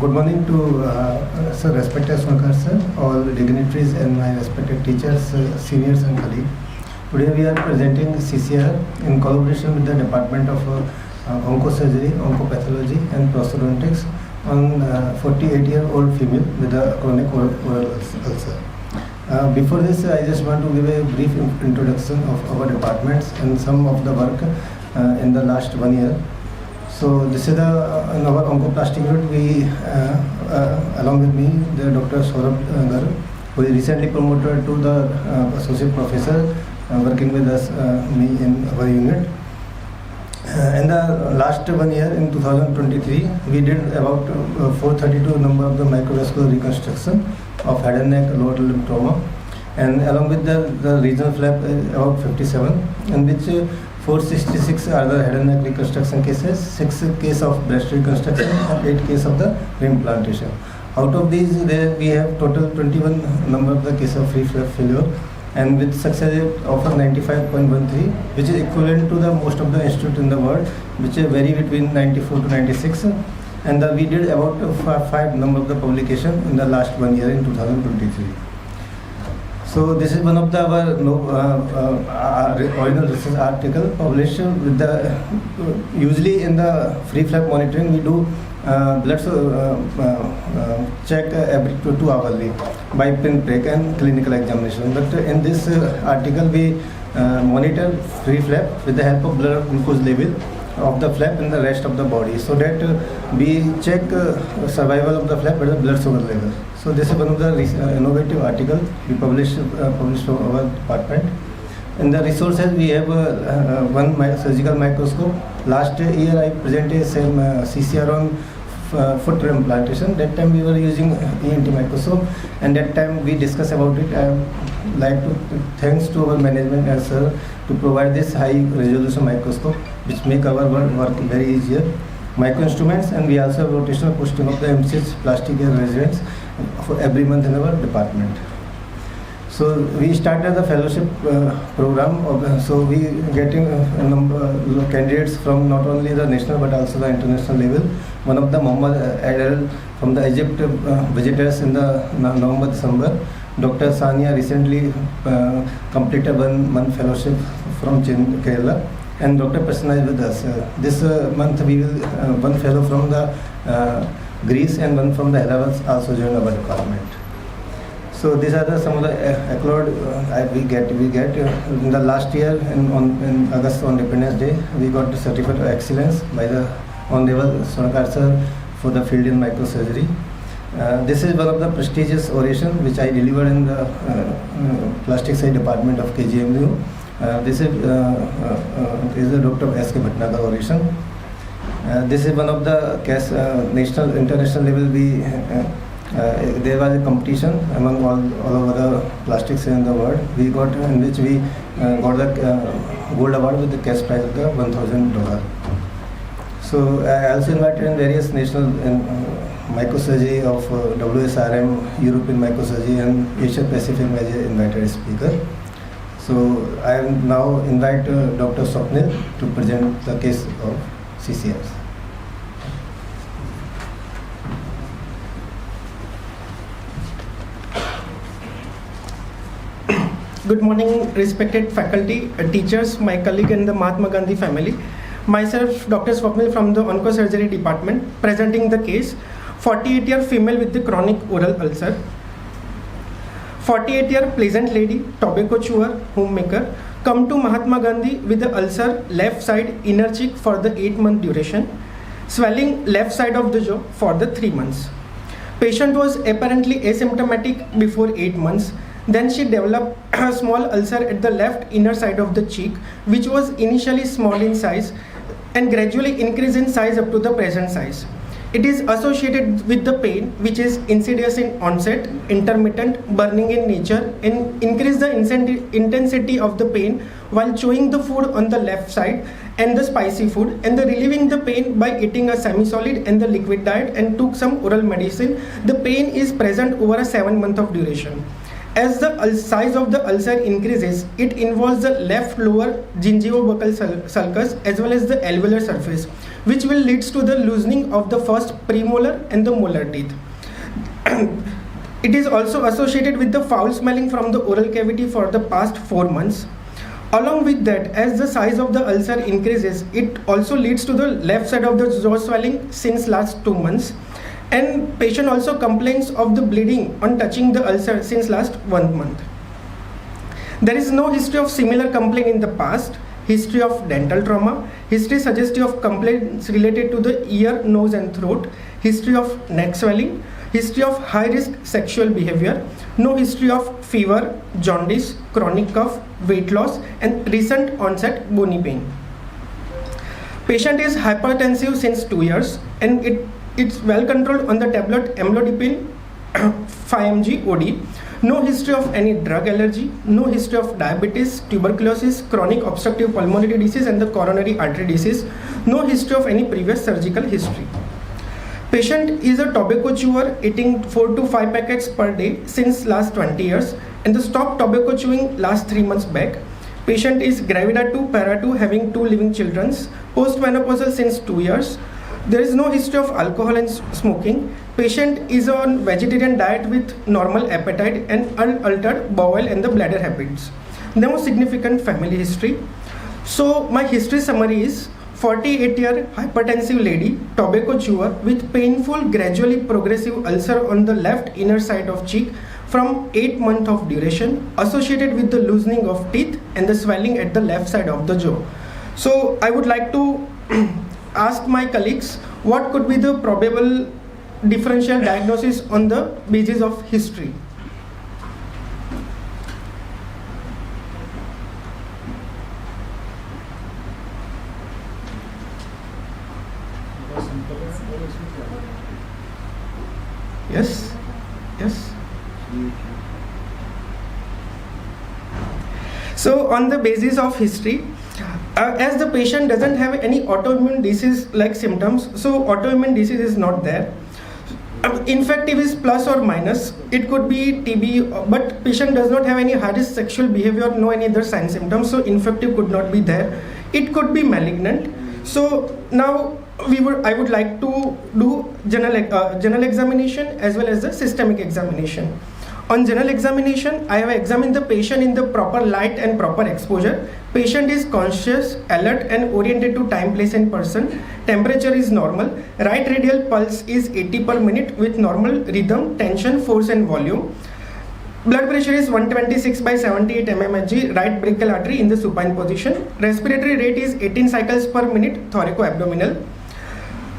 Good morning to sir, respected Sunkar sir, all dignitaries and my respected teachers, seniors and colleagues. Today we are presenting CCR in collaboration with the Department of Oncosurgery, Oncopathology and Prosthodontics on 48-year-old female with a chronic oral ulcer. Before this, I just want to give a brief introduction of our departments and some of the work in the last 1 year. So this is in our Oncoplastic unit. We, along with me, the Dr. Chakraborty, who is recently promoted to the associate professor, working with us, me in our unit. In the last 1 year, in 2023, we did about 432 number of the microvascular reconstruction of head and neck lower limb trauma, and along with the regional flap about 57, in which 466 are the head and neck reconstruction cases, 6 cases of breast reconstruction and 8 cases of the reimplantation. Out of these, we have total 21 number of the cases of free flap failure, and with success rate of 95.13, which is equivalent to the most of the institute in the world, which vary between 94 to 96. And we did about 5 number of the publication in the last 1 year in 2023. So this is one of the our original research article published with the usually in the free flap monitoring we do blood check every 2 hourly by pinprick and clinical examination. But in this article we monitor free flap with the help of blood glucose level of the flap in the rest of the body, so that we check survival of the flap at the blood sugar level. So this is one of the innovative article we published from our department. In the resources we have one surgical microscope. Last year I presented same CCR on foot implantation. That time we were using ENT microscope, and that time we discussed about it. I would like to thanks to our management and sir to provide this high resolution microscope, which make our work very easier. Micro instruments, and we also have rotational posting of the MCH plastic hair residents for every month in our department. So we started the fellowship program. So we getting a number of candidates from not only the national but also the international level. One of the Muhammad Adel from the Egypt visitors in the November-December. Dr. Sania recently completed 1 month fellowship from Kerala, and Dr. Prasanna is with us. This month we will one fellow from the Greece and one from the Hyderabad also join our department. So these are some of the accolades we get. In the last year in August on Independence Day, we got the certificate of excellence by the Honorable Sunkar sir for the field in microsurgery. This is one of the prestigious oration which I delivered in the plastic surgery department of KGMU. This is the Dr. S.K. Bhatnagar oration. This is one of the national, international level. There was a competition among all over the plastics in the world. We got in which we got the gold award with the cash prize of the $1,000. So I also invited in various national microsurgery of WSRM, European microsurgery, and Asia Pacific major invited speaker. So I now invite Dr. Swapnil to present the case of CCRs. Good morning, respected faculty, teachers, my colleague and the Mahatma Gandhi family. Myself, Dr. Swapnil from the Oncosurgery department, presenting the case 48-year female with the chronic oral ulcer. 48-year pleasant lady, tobacco chewer, homemaker, come to Mahatma Gandhi with the ulcer left side inner cheek for the 8-month duration, swelling left side of the jaw for the 3 months. Patient was apparently asymptomatic before 8 months. Then she developed a small ulcer at the left inner side of the cheek, which was initially small in size and gradually increased in size up to the present size. It is associated with the pain, which is insidious in onset, intermittent, burning in nature, and increase the intensity of the pain while chewing the food on the left side and the spicy food, and the relieving the pain by eating a semi-solid and the liquid diet and took some oral medicine. The pain is present over a 7 month of duration. As the size of the ulcer increases, it involves the left lower gingivobuccal sulcus as well as the alveolar surface, which will leads to the loosening of the first premolar and the molar teeth. It is also associated with the foul smelling from the oral cavity for the past 4 months. Along with that, as the size of the ulcer increases, it also leads to the left side of the jaw swelling since last 2 months. And patient also complains of the bleeding on touching the ulcer since last 1 month. There is no history of similar complaint in the past, history of dental trauma, history suggestive of complaints related to the ear, nose and throat, history of neck swelling, history of high risk sexual behavior, no history of fever, jaundice, chronic cough, weight loss and recent onset bony pain. Patient is hypertensive since 2 years and it's well controlled on the tablet amlodipine 5 mg OD. No history of any drug allergy, no history of diabetes, tuberculosis, chronic obstructive pulmonary disease and the coronary artery disease, no history of any previous surgical history. Patient is a tobacco chewer eating 4 to 5 packets per day since last 20 years and the stopped tobacco chewing last 3 months back. Patient is gravida 2, para 2 having 2 living children, postmenopausal since 2 years. There is no history of alcohol and smoking. Patient is on vegetarian diet with normal appetite and unaltered bowel and the bladder habits. No significant family history. So my history summary is 48-year hypertensive lady, tobacco chewer with painful gradually progressive ulcer on the left inner side of cheek from 8 months of duration associated with the loosening of teeth and the swelling at the left side of the jaw. So I would like to ask my colleagues what could be the probable differential diagnosis on the basis of history. Yes, yes. So on the basis of history, as the patient doesn't have any autoimmune disease like symptoms, so autoimmune disease is not there. Infective is plus or minus, it could be TB, but patient does not have any high risk sexual behavior, no any other sign symptoms, so infective could not be there. It could be malignant. So now I would like to do general examination as well as the systemic examination. On general examination, I have examined the patient in the proper light and proper exposure. Patient is conscious, alert and oriented to time, place and person. Temperature is normal. Right radial pulse is 80 per minute with normal rhythm, tension, force and volume. Blood pressure is 126 by 78 mmHg, right brachial artery in the supine position. Respiratory rate is 18 cycles per minute, thoraco-abdominal.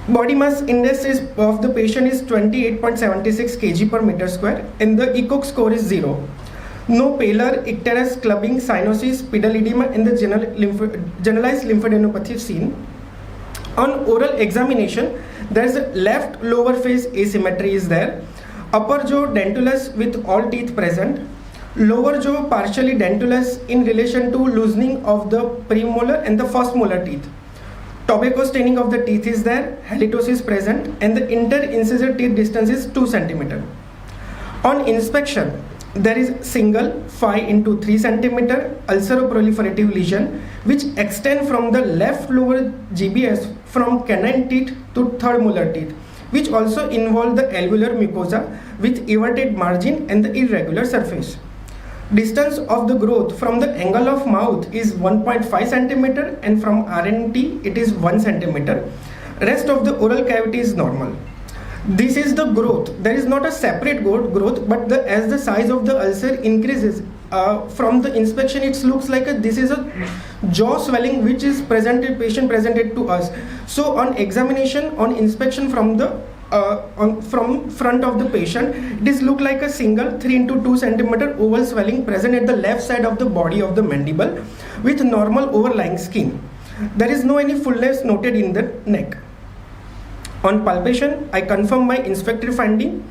Body mass index of the patient is 28.76 kg per meter square and the ECOG score is 0. No pallor, icterus, clubbing, cyanosis, pedal edema and the generalized lymphadenopathy seen. On oral examination, there is a left lower face asymmetry is there. Upper jaw dentulous with all teeth present. Lower jaw partially dentulous in relation to loosening of the premolar and the first molar teeth. Tobacco staining of the teeth is there, halitosis present and the inter-incisor teeth distance is 2 cm. On inspection, there is single 5 into 3 cm ulceroproliferative lesion which extend from the left lower GBS from canine teeth to third molar teeth, which also involve the alveolar mucosa with everted margin and the irregular surface. Distance of the growth from the angle of mouth is 1.5 cm and from RNT it is 1 cm. Rest of the oral cavity is normal. This is the growth. There is not a separate growth, but as the size of the ulcer increases, from the inspection it looks like this is a jaw swelling which is patient presented to us. So on examination, on inspection from the from front of the patient, it is look like a single 3 into 2 cm oval swelling present at the left side of the body of the mandible with normal overlying skin. There is no any fullness noted in the neck. On palpation, I confirm my inspectory finding,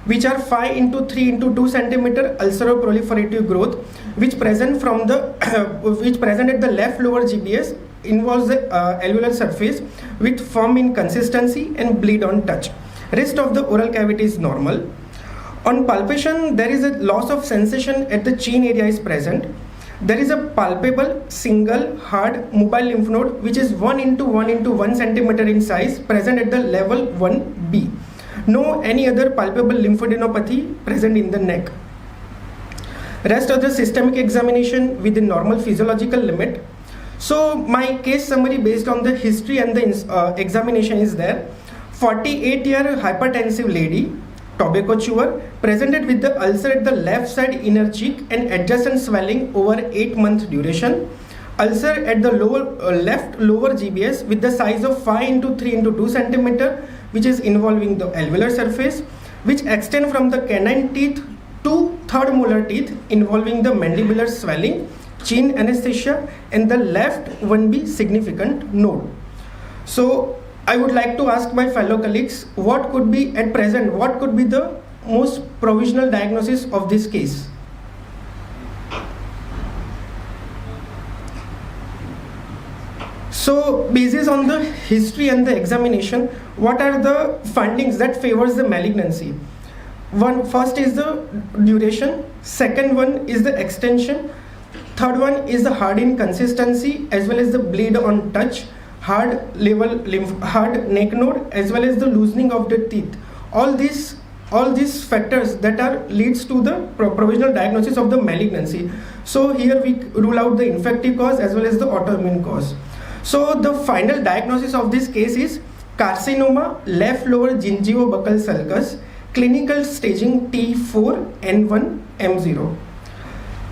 which are 5 into 3 into 2 cm ulceroproliferative growth, which present from the which present at the left lower GBS, involves the alveolar surface with firm in consistency and bleed on touch. Rest of the oral cavity is normal. On palpation, there is a loss of sensation at the chin area is present. There is a palpable, single, hard, mobile lymph node which is 1 into 1 into 1 centimeter in size present at the level 1B. No any other palpable lymphadenopathy present in the neck. Rest of the systemic examination within normal physiological limit. So my case summary based on the history and the examination is there. 48-year hypertensive lady, tobacco chewer, presented with the ulcer at the left side inner cheek and adjacent swelling over 8-month duration. Ulcer at the left lower GBS with the size of 5 into 3 into 2 centimeter, which is involving the alveolar surface, which extend from the canine teeth to third molar teeth, involving the mandibular swelling, chin anesthesia, and the left 1B significant node. So I would like to ask my fellow colleagues, what could be at present, what could be the most provisional diagnosis of this case? So based on the history and the examination, what are the findings that favors the malignancy? First is the duration, second one is the extension, third one is the hard inconsistency as well as the bleed on touch, hard neck node as well as the loosening of the teeth. All these factors that are leads to the provisional diagnosis of the malignancy. So here we rule out the infective cause as well as the autoimmune cause. So the final diagnosis of this case is carcinoma, left lower gingivobuccal sulcus, clinical staging T4 N1 M0.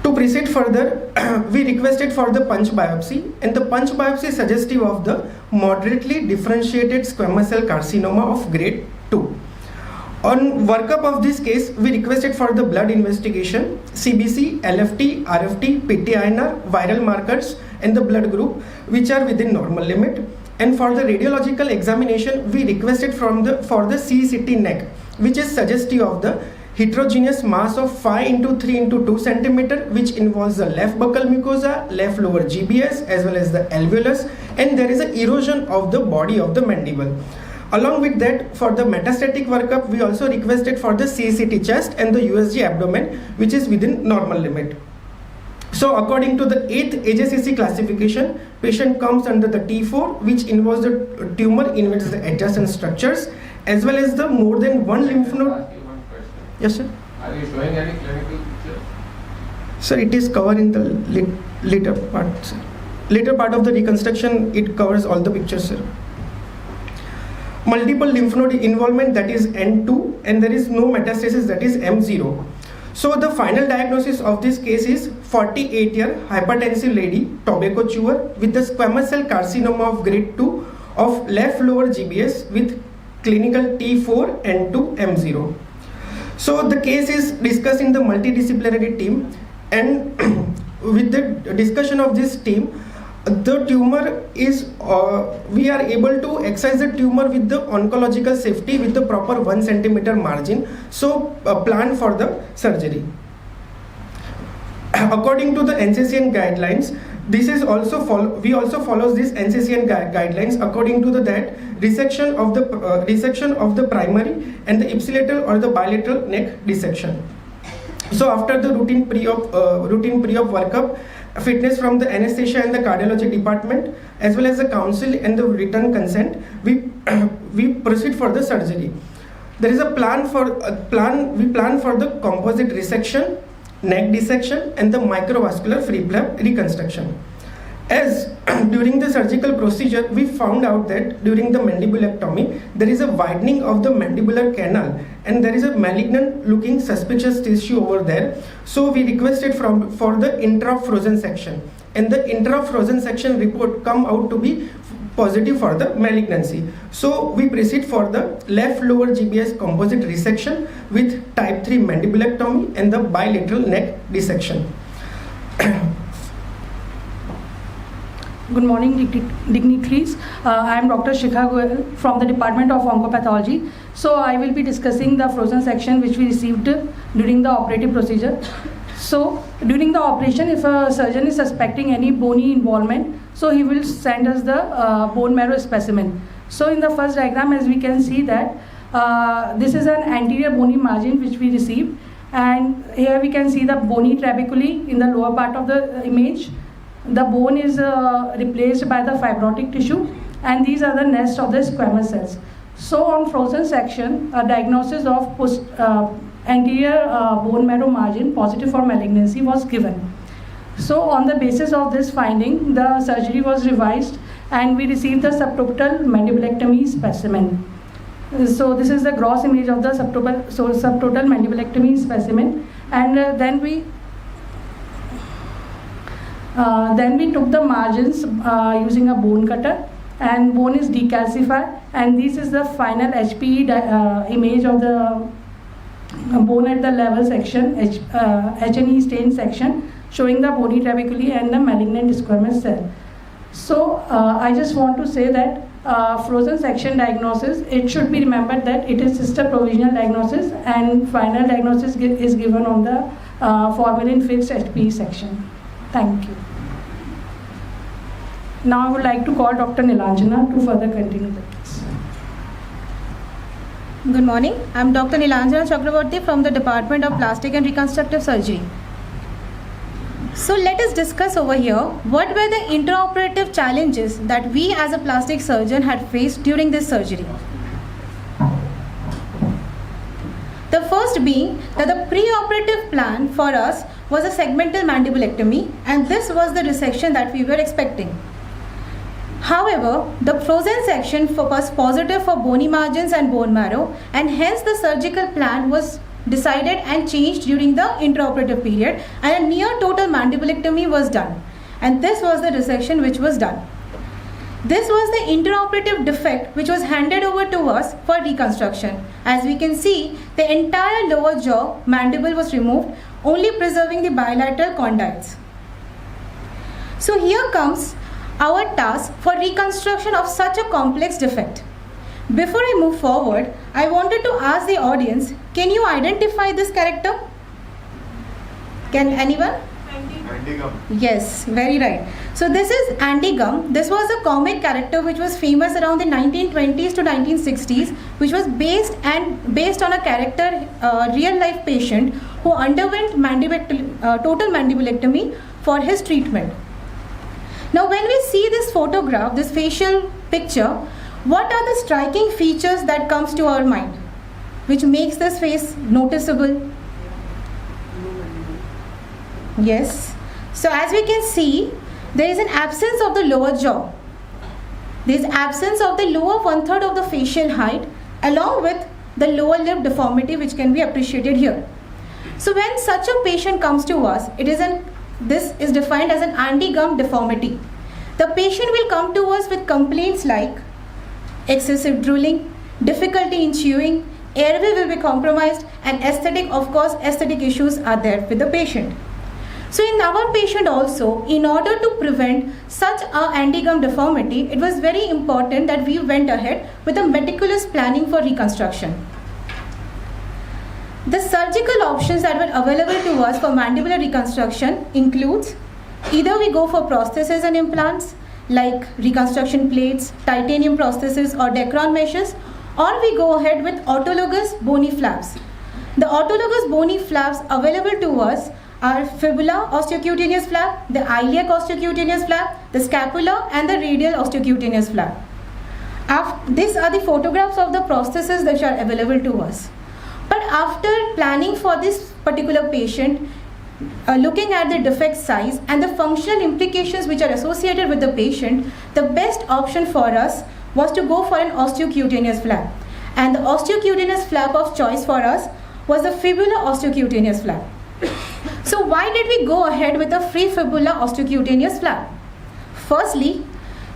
To proceed further, we requested for the punch biopsy, and the punch biopsy is suggestive of the moderately differentiated squamous cell carcinoma of grade 2. On workup of this case, we requested for the blood investigation, CBC, LFT, RFT, PT-INR, viral markers, and the blood group, which are within normal limit. And for the radiological examination, we requested for the CCT neck, which is suggestive of the heterogeneous mass of 5 into 3 into 2 centimeter, which involves the left buccal mucosa, left lower GBS as well as the alveolus, and there is an erosion of the body of the mandible. Along with that, for the metastatic workup, we also requested for the CCT chest and the USG abdomen, which is within normal limit. So according to the 8th AJCC classification, patient comes under the T4, which involves the tumor invades the adjacent structures as well as the more than one lymph node. Yes, sir. Are you showing any clinical picture? Sir, it is covered in the later part. Sir. Later part of the reconstruction, it covers all the pictures, sir. Multiple lymph node involvement, that is N2, and there is no metastasis, that is M0. So the final diagnosis of this case is 48-year hypertensive lady, tobacco chewer, with the squamous cell carcinoma of grade 2 of left lower GBS with clinical T4 N2 M0. So the case is discussed in the multidisciplinary team, and with the discussion of this team, the tumor is, we are able to excise the tumor with the oncological safety with the proper 1 centimeter margin. So plan for the surgery. According to the NCCN guidelines, this is also we also follows this NCCN guidelines. According to that, resection of the primary and the ipsilateral or the bilateral neck dissection. So after the routine pre-op workup, fitness from the anesthesia and the cardiology department, as well as the counsel and the written consent, we proceed for the surgery. There is a plan for we plan for the composite resection, neck dissection, and the microvascular free flap reconstruction. As during the surgical procedure, we found out that during the mandibulectomy, there is a widening of the mandibular canal and there is a malignant looking suspicious tissue over there. So we requested for the intra-frozen section, and the intra-frozen section report come out to be positive for the malignancy. So we proceed for the left lower GBS composite resection with type 3 mandibulectomy and the bilateral neck dissection. Good morning, dignitaries. I am Dr. Shikha Goyal from the Department of Oncopathology. So I will be discussing the frozen section which we received during the operative procedure. So during the operation, if a surgeon is suspecting any bony involvement, so he will send us the bone marrow specimen. So in the first diagram, as we can see that this is an anterior bony margin which we received, And here we can see the bony trabeculae in the lower part of the image. The bone is replaced by the fibrotic tissue, and these are the nest of the squamous cells. So on frozen section, a diagnosis of anterior bone marrow margin positive for malignancy was given. So on the basis of this finding, the surgery was revised and we received the subtotal mandibulectomy specimen. So this is the gross image of the subtotal mandibulectomy specimen, and then we took the margins using a bone cutter, and bone is decalcified, and this is the final HPE image of the bone at the level section, H&E stain section, showing the bony trabeculae and the malignant squamous cell. So I just want to say that frozen section diagnosis, it should be remembered that it is just a provisional diagnosis, and final diagnosis is given on the formalin fixed HPE section. Thank you. Now I would like to call Dr. Neelanjana to further continue the case. Good morning. I am Dr. Neelanjana Chakraborty from the Department of Plastic and Reconstructive Surgery. So let us discuss over here what were the intraoperative challenges that we as a plastic surgeon had faced during this surgery. The first being that the pre-operative plan for us was a segmental mandibulectomy, and this was the resection that we were expecting. However, the frozen section was positive for bony margins and bone marrow, and hence the surgical plan was decided and changed during the intraoperative period, and a near total mandibulectomy was done, and this was the resection which was done. This was the intraoperative defect which was handed over to us for reconstruction. As we can see, the entire lower jaw mandible was removed, only preserving the bilateral condyles. So here comes our task for reconstruction of such a complex defect. Before I move forward, I wanted to ask the audience, can you identify this character? Can anyone? Andy gum. Yes, very right. So this is Andy Gum. This was a comic character which was famous around the 1920s to 1960s, which was based on a character, real life patient who underwent total mandibulectomy for his treatment. Now when we see this photograph, this facial picture, what are the striking features that comes to our mind, which makes this face noticeable? Yes. So as we can see, there is an absence of the lower jaw. There is absence of the lower 1/3 of the facial height, along with the lower lip deformity, which can be appreciated here. So when such a patient comes to us, this is defined as an Andy Gum deformity. The patient will come to us with complaints like excessive drooling, difficulty in chewing, airway will be compromised, and aesthetic issues are there with the patient. So in our patient also, in order to prevent such a Andy Gum deformity, it was very important that we went ahead with a meticulous planning for reconstruction. The surgical options that were available to us for mandibular reconstruction includes either we go for prostheses and implants like reconstruction plates, titanium prostheses or Dacron meshes, or we go ahead with autologous bony flaps. The autologous bony flaps available to us are fibula osteocutaneous flap, the iliac osteocutaneous flap, the scapula and the radial osteocutaneous flap. These are the photographs of the prostheses that are available to us. But after planning for this particular patient, looking at the defect size and the functional implications which are associated with the patient, the best option for us was to go for an osteocutaneous flap. And the osteocutaneous flap of choice for us was the fibula osteocutaneous flap. So why did we go ahead with a free fibula osteocutaneous flap? Firstly,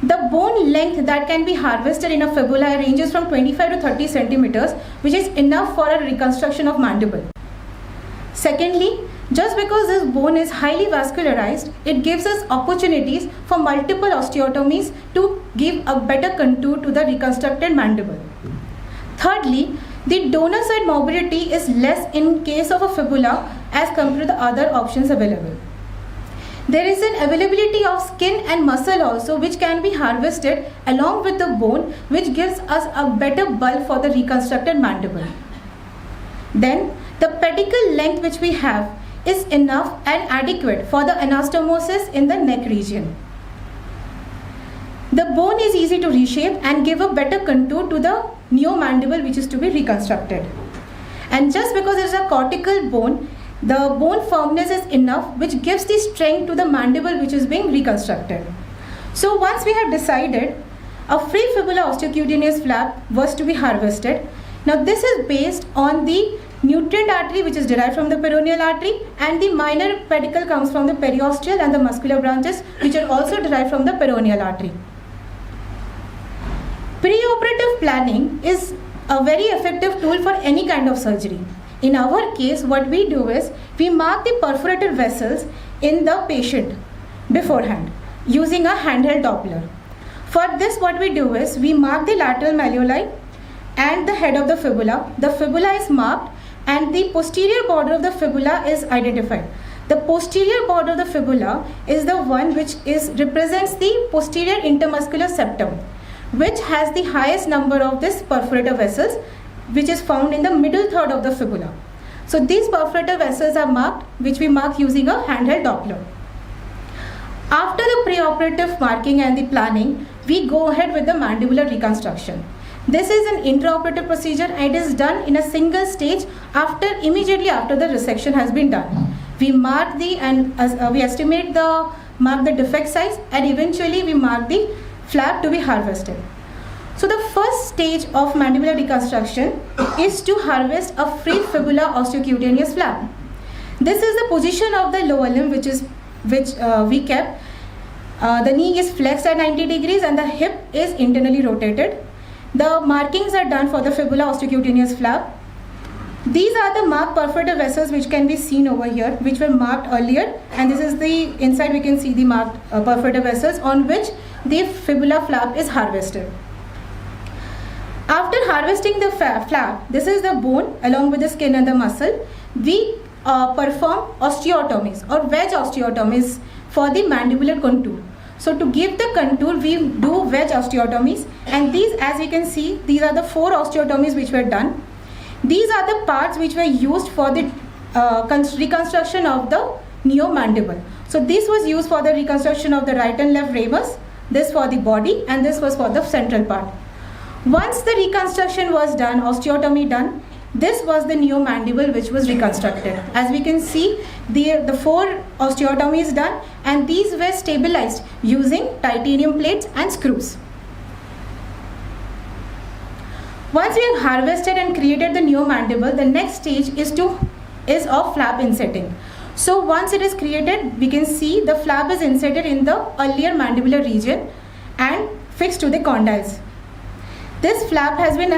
the bone length that can be harvested in a fibula ranges from 25 to 30 centimeters, which is enough for a reconstruction of mandible. Secondly, just because this bone is highly vascularized, it gives us opportunities for multiple osteotomies to give a better contour to the reconstructed mandible. Thirdly, the donor side mobility is less in case of a fibula as compared to the other options available. There is an availability of skin and muscle also which can be harvested along with the bone, which gives us a better bulk for the reconstructed mandible. Then the pedicle length which we have is enough and adequate for the anastomosis in the neck region. The bone is easy to reshape and give a better contour to the neomandible which is to be reconstructed. And just because it is a cortical bone, the bone firmness is enough which gives the strength to the mandible which is being reconstructed. So once we have decided, a free fibula osteocutaneous flap was to be harvested. Now this is based on the nutrient artery which is derived from the peroneal artery, and the minor pedicle comes from the periosteal and the muscular branches which are also derived from the peroneal artery. Preoperative planning is a very effective tool for any kind of surgery. In our case, what we do is we mark the perforated vessels in the patient beforehand using a handheld Doppler. For this, what we do is we mark the lateral malleoli and the head of the fibula. The fibula is marked and the posterior border of the fibula is identified. The posterior border of the fibula is the one which represents the posterior intermuscular septum, which has the highest number of this perforator vessels, which is found in the middle third of the fibula. So these perforator vessels are marked, which we mark using a handheld Doppler. After the preoperative marking and the planning, we go ahead with the mandibular reconstruction. This is an intraoperative procedure and it is done in a single stage immediately after the resection has been done. We mark we estimate mark the defect size, and eventually we mark the flap to be harvested. So the first stage of mandibular reconstruction is to harvest a free fibula osteocutaneous flap. This is the position of the lower limb which we kept. The knee is flexed at 90 degrees and the hip is internally rotated. The markings are done for the fibula osteocutaneous flap. These are the marked perforator vessels which can be seen over here, which were marked earlier, and this is the inside we can see the marked perforator vessels on which the fibula flap is harvested. After harvesting the flap, this is the bone along with the skin and the muscle. We perform osteotomies or wedge osteotomies for the mandibular contour. So to give the contour, we do wedge osteotomies, and these, as you can see, these are the 4 osteotomies which were done. These are the parts which were used for the reconstruction of the neomandible. So this was used for the reconstruction of the right and left ramus, this for the body, and this was for the central part. Once the reconstruction was done, osteotomy done, this was the neomandible which was reconstructed. As we can see, the 4 osteotomies done, and these were stabilized using titanium plates and screws. Once we have harvested and created the neomandible, the next stage is of flap insetting. So once it is created, we can see the flap is inserted in the earlier mandibular region and fixed to the condyles. This flap has been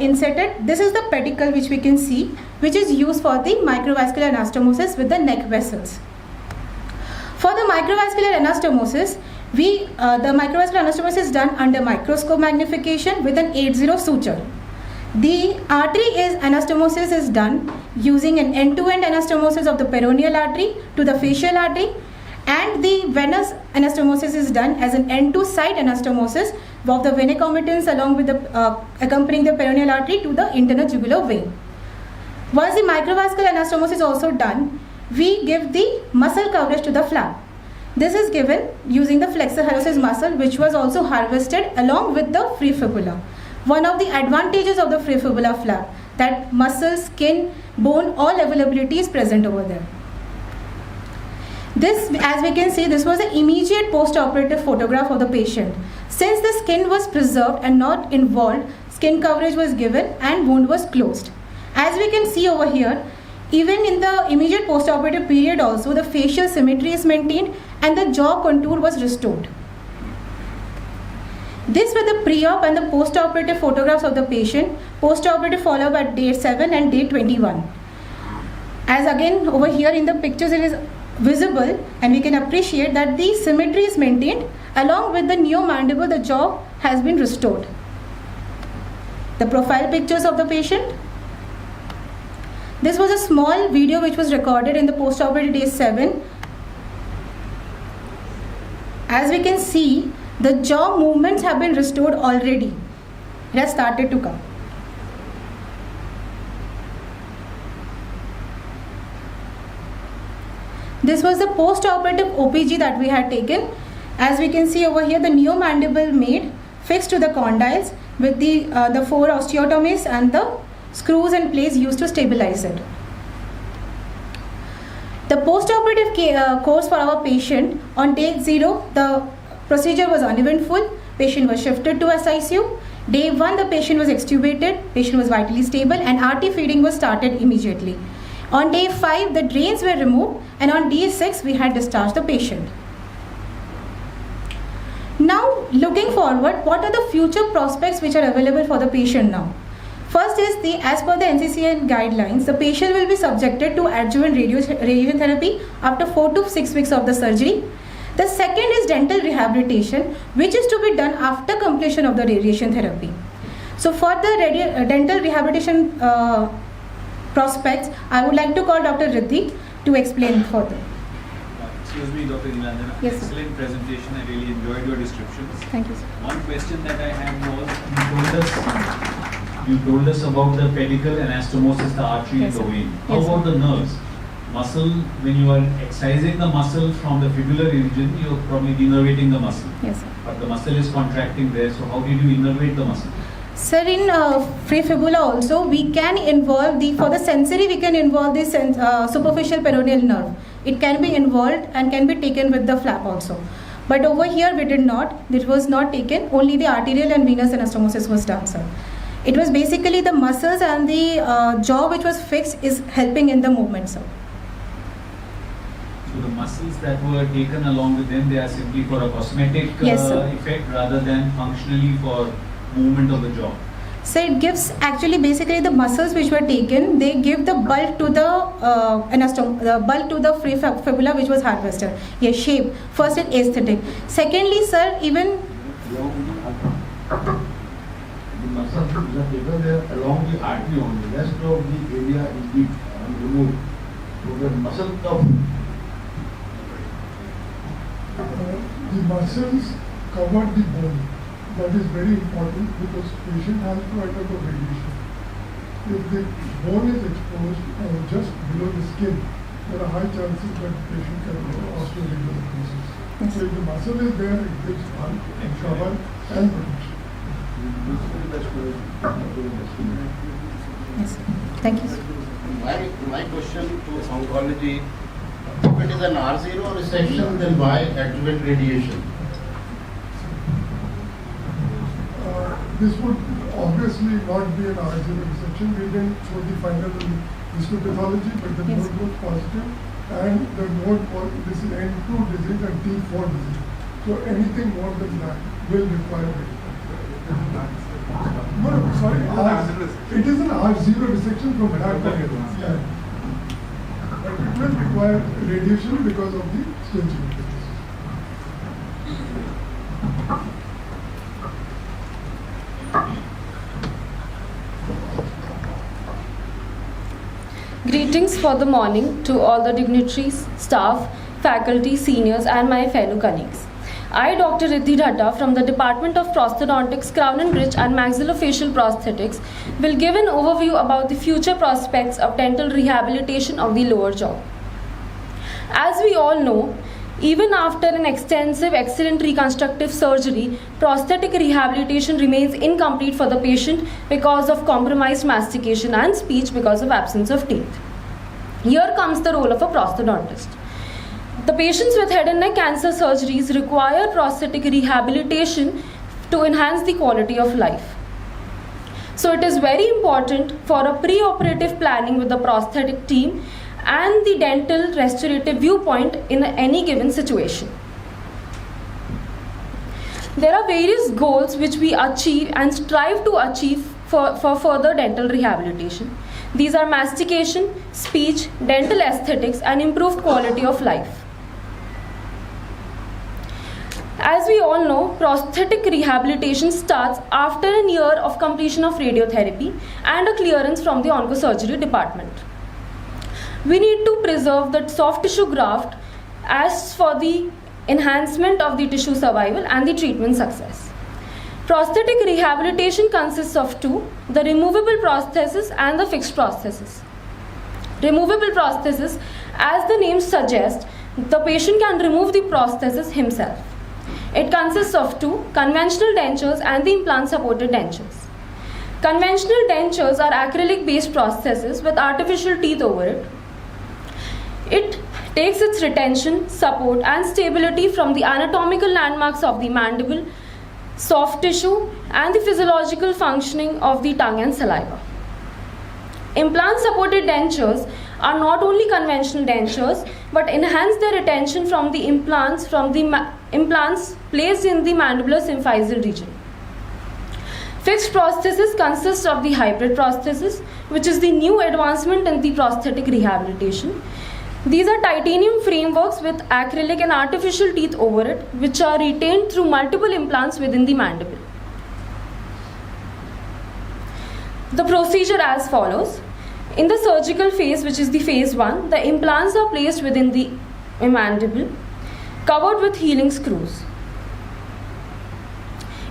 inserted. This is the pedicle which we can see, which is used for the microvascular anastomosis with the neck vessels. For the microvascular anastomosis, the microvascular anastomosis is done under microscope magnification with an 8-0 suture. The anastomosis is done using an end-to-end anastomosis of the peroneal artery to the facial artery, and the venous anastomosis is done as an end-to-side anastomosis of the vena comitans along with accompanying the peroneal artery to the internal jugular vein. Once the microvascular anastomosis is also done, we give the muscle coverage to the flap. This is given using the flexor hallucis muscle, which was also harvested along with the free fibula. One of the advantages of the free fibula flap, that muscle, skin, bone, all availability is present over there. This, as we can see, this was an immediate post-operative photograph of the patient. Since the skin was preserved and not involved, skin coverage was given and wound was closed. As we can see over here, even in the immediate post-operative period also, the facial symmetry is maintained and the jaw contour was restored. These were the pre-op and the post-operative photographs of the patient, post-operative follow-up at day 7 and day 21. As again over here in the pictures it is visible, and we can appreciate that the symmetry is maintained along with the neomandible. The jaw has been restored. The profile pictures of the patient. This was a small video which was recorded in the post-operative day 7. As we can see, the jaw movements have been restored already. It has started to come. This was the post-operative OPG that we had taken. As we can see over here, the neomandible made fixed to the condyles with the 4 osteotomies and the screws and plates used to stabilize it. The post-operative course for our patient, on day 0, the procedure was uneventful. Patient was shifted to SICU. Day 1, the patient was extubated. Patient was vitally stable and RT feeding was started immediately. On day 5, the drains were removed, and on day 6, we had discharged the patient. Now, looking forward, what are the future prospects which are available for the patient now? First is, as per the NCCN guidelines, the patient will be subjected to adjuvant radiation therapy after 4 to 6 weeks of the surgery. The second is dental rehabilitation, which is to be done after completion of the radiation therapy. So for the dental rehabilitation prospects, I would like to call Dr. Riddhi to explain further. Excuse me, Dr. Neelanjana. Yes, sir. Excellent presentation. I really enjoyed your descriptions. Thank you, sir. One question that I had was, you told us about the pedicle anastomosis, the artery Yes, and the sir. vein. Yes, How about sir. the nerves? Muscle, when you are excising the muscle from the fibular region, you are probably innervating the muscle. Yes, sir. But the muscle is contracting there, so how did you innervate the muscle? Sir, in free fibula also, we can involve for the sensory, we can involve the superficial peroneal nerve. It can be involved and can be taken with the flap also. But over here we did not, it was not taken, only the arterial and venous anastomosis was done, sir. It was basically the muscles and the jaw which was fixed is helping in the movement, sir. So the muscles that were taken along with them, they are simply for a cosmetic Yes, sir. effect rather than functionally for movement of the jaw. So it gives actually basically the muscles which were taken, they give the bulk to the bulk to the free fibula which was harvested. Yes, shape. First it aesthetic. Secondly, sir, even the muscles are taken there along the artery only. Rest of the area is removed. So the muscle cuff. The muscles cover the bone. That is very important because patient has to undergo radiation. If the bone is exposed just below the skin, there are high chances that the patient can go osteoarthritis. So if the muscle is there, it gives bulk and cover and protection. yes. Thank you, sir. My question to oncology, if it is an R0 resection, then why adjuvant radiation? This would obviously not be an R0 resection. We didn't show the final histopathology, but the Yes. node was positive, and the node was this is N2 disease and T4 disease. So anything more than that will require no, sorry, it is an R0 resection from that point. Yeah. But it will require radiation because of the staging. Greetings for the morning to all the dignitaries, staff, faculty, seniors and my fellow colleagues. I, Dr. Riddhi Dhadda from the Department of Prosthodontics, Crown and Bridge and Maxillofacial Prosthetics will give an overview about the future prospects of dental rehabilitation of the lower jaw. As we all know, even after an extensive, excellent reconstructive surgery, prosthetic rehabilitation remains incomplete for the patient because of compromised mastication and speech because of absence of teeth. Here comes the role of a prosthodontist. The patients with head and neck cancer surgeries require prosthetic rehabilitation to enhance the quality of life. So it is very important for a pre-operative planning with the prosthetic team and the dental restorative viewpoint in any given situation. There are various goals which we achieve and strive to achieve for further dental rehabilitation. These are mastication, speech, dental aesthetics and improved quality of life. As we all know, prosthetic rehabilitation starts after a year of completion of radiotherapy and a clearance from the oncosurgery department. We need to preserve the soft tissue graft as for the enhancement of the tissue survival and the treatment success. Prosthetic rehabilitation consists of two, the removable prosthesis and the fixed prosthesis. Removable prosthesis, as the name suggests, The patient can remove the prosthesis himself. It consists of two, conventional dentures and the implant-supported dentures. Conventional dentures are acrylic-based prosthesis with artificial teeth over it. It takes its retention, support and stability from the anatomical landmarks of the mandible, soft tissue and the physiological functioning of the tongue and saliva. Implant-supported dentures are not only conventional dentures but enhance their retention from the implants placed in the mandibular symphysis region. Fixed prosthesis consists of the hybrid prosthesis, which is the new advancement in the prosthetic rehabilitation. These are titanium frameworks with acrylic and artificial teeth over it, which are retained through multiple implants within the mandible. The procedure as follows. In the surgical phase, which is the phase 1, the implants are placed within the mandible, covered with healing screws.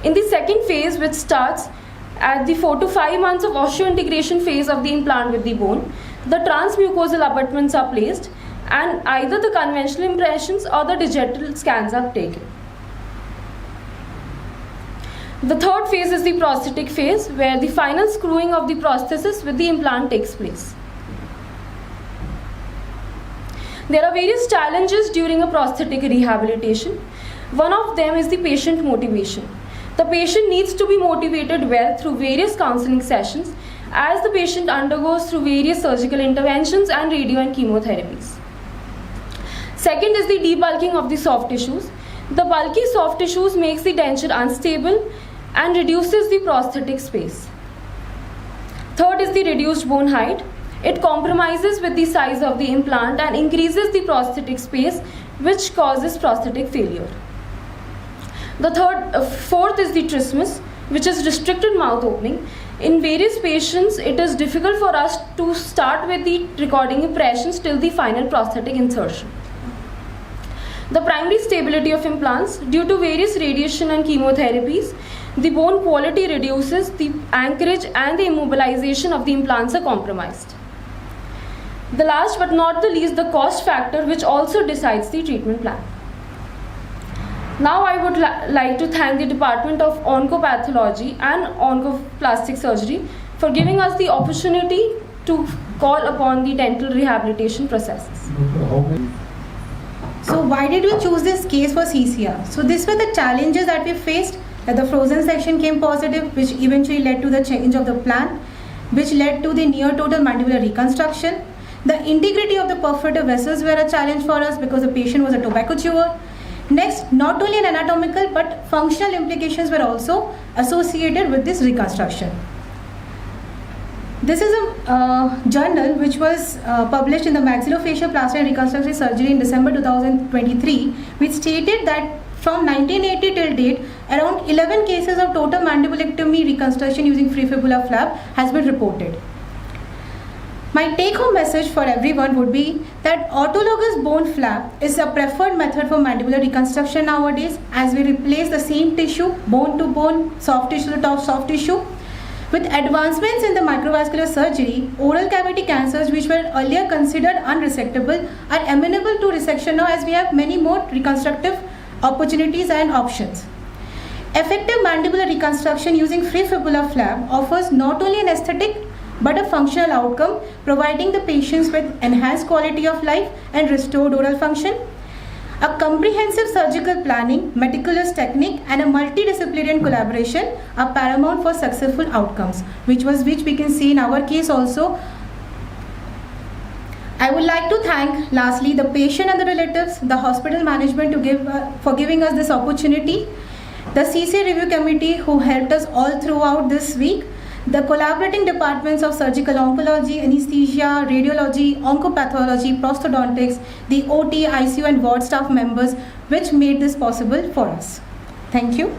In the second phase, which starts at the 4 to 5 months of osseointegration phase of the implant with the bone, the transmucosal abutments are placed and either the conventional impressions or the digital scans are taken. The third phase is the prosthetic phase, where the final screwing of the prosthesis with the implant takes place. There are various challenges during a prosthetic rehabilitation. One of them is the patient motivation. The patient needs to be motivated well through various counseling sessions as the patient undergoes through various surgical interventions and radio and chemotherapies. Second is the debulking of the soft tissues. The bulky soft tissues makes the denture unstable and reduces the prosthetic space. Third is the reduced bone height. It compromises with the size of the implant and increases the prosthetic space, which causes prosthetic failure. The fourth is the trismus, which is restricted mouth opening. In various patients, it is difficult for us to start with the recording impressions till the final prosthetic insertion. The primary stability of implants. Due to various radiation and chemotherapies, the bone quality reduces, the anchorage and the immobilization of the implants are compromised. The last but not the least, the cost factor, which also decides the treatment plan. Now I would like to thank the Department of Oncopathology and Oncoplastic Surgery for giving us the opportunity to call upon the dental rehabilitation processes. So why did we choose this case for CCR? So these were the challenges that we faced, that the frozen section came positive, which eventually led to the change of the plan, which led to the near total mandibular reconstruction. The integrity of the perforative vessels were a challenge for us because the patient was a tobacco chewer. Next, not only an anatomical but functional implications were also associated with this reconstruction. This is a journal which was published in the Maxillofacial Plastic and Reconstructive Surgery in December 2023, which stated that from 1980 till date, around 11 cases of total mandibulectomy reconstruction using free fibula flap has been reported. My take-home message for everyone would be that autologous bone flap is a preferred method for mandibular reconstruction nowadays, as we replace the same tissue, bone to bone, soft tissue to top soft tissue. With advancements in the microvascular surgery, oral cavity cancers which were earlier considered unresectable are amenable to resection now, as we have many more reconstructive opportunities and options. Effective mandibular reconstruction using free fibula flap offers not only an aesthetic but a functional outcome, providing the patients with enhanced quality of life and restored oral function. A comprehensive surgical planning, meticulous technique and a multidisciplinary collaboration are paramount for successful outcomes, which we can see in our case also. I would like to thank lastly the patient and the relatives, the hospital management for giving us this opportunity, the CCR review committee who helped us all throughout this week, the collaborating departments of surgical oncology, anesthesia, radiology, oncopathology, prosthodontics, the OT, ICU and ward staff members which made this possible for us. Thank you.